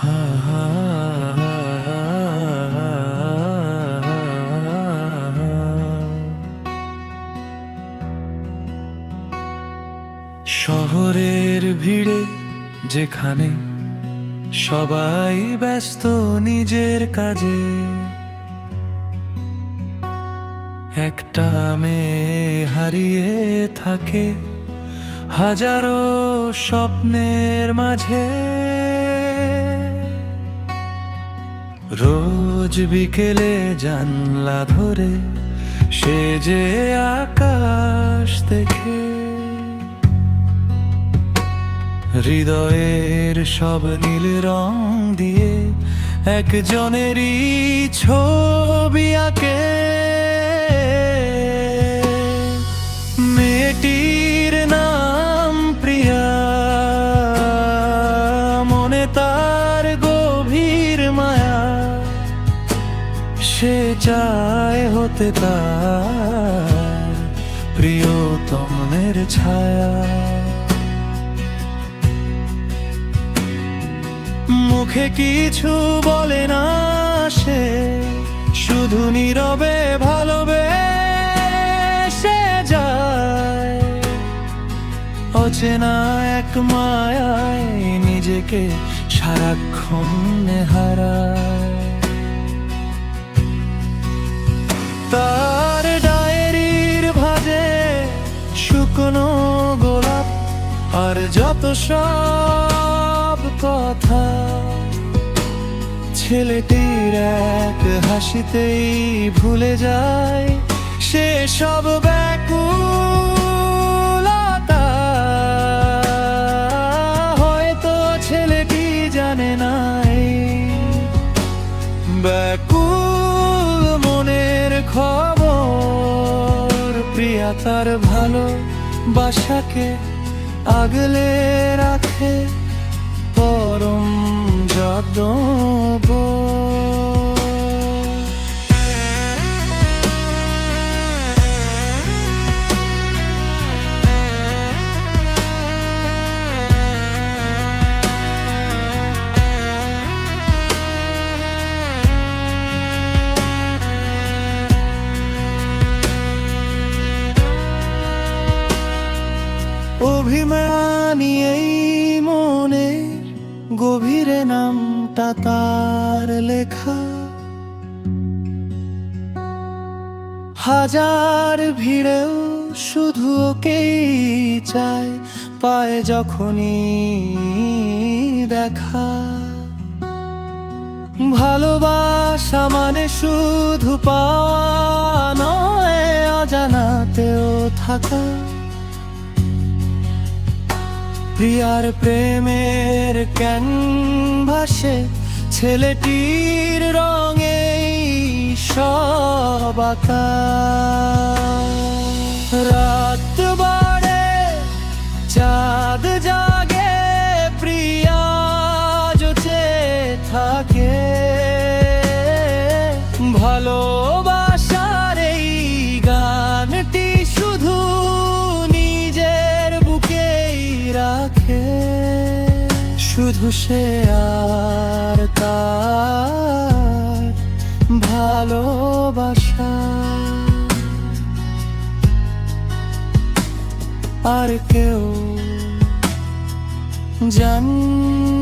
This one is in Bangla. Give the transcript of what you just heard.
হা হা শহরের ভিড়ে যেখানে সবাই ব্যস্ত নিজের কাজে, একটা মেয়ে হারিয়ে থাকে হাজারো স্বপ্নের মাঝে। রোজ বিকেলে জানলা ধরে সে যে আকাশ দেখে, হৃদয়ের সব নীল রং দিয়ে একজনেরই ছবি আঁকে। মেয়েটির নাম প্রিয়া, মনে তার গভীর মায়া, সে চায় হতে তার প্রিয়তমের ছায়া। মুখে কিছু বলে না সে, শুধু নীরবে ভালোবেসে যায়। অচেনা এক মায়ায় নিজেকে সারাক্ষণ হারায়। তার ডায়েরির ভাঁজে শুকনো গোলাপ আর যত সব কথা, ছেলেটির এক হাসিতেই ভুলে যায় সে সব ব্যাকুলতা। হয়তো ছেলেটি জানে না এই ব্যাকুল মনের খবর। প্রিয়া তার ভালোবাসাকে আগলে রাখে পরম যত্ন। অভিমানী এই মনের গভীরে নামটা তার লেখা, হাজার ভিড়েও শুধু ওকেই চায়, পায় যখনই দেখা। ভালোবাসা মানে শুধু পাওয়া নয়, অজানাতেও থাকা। প্রিয়ার প্রেমের ক্যানভাসে ছেলেটির রঙে সব আঁকা। রাত বাড়ে চাঁদ জাগে, প্রিয়া জোছে থাকে ভালোবাসার এই গানটি শুধু নিজের বুকেই রাখে। শুধু সে আর তার ভালোবাসা, আর কেউ জানে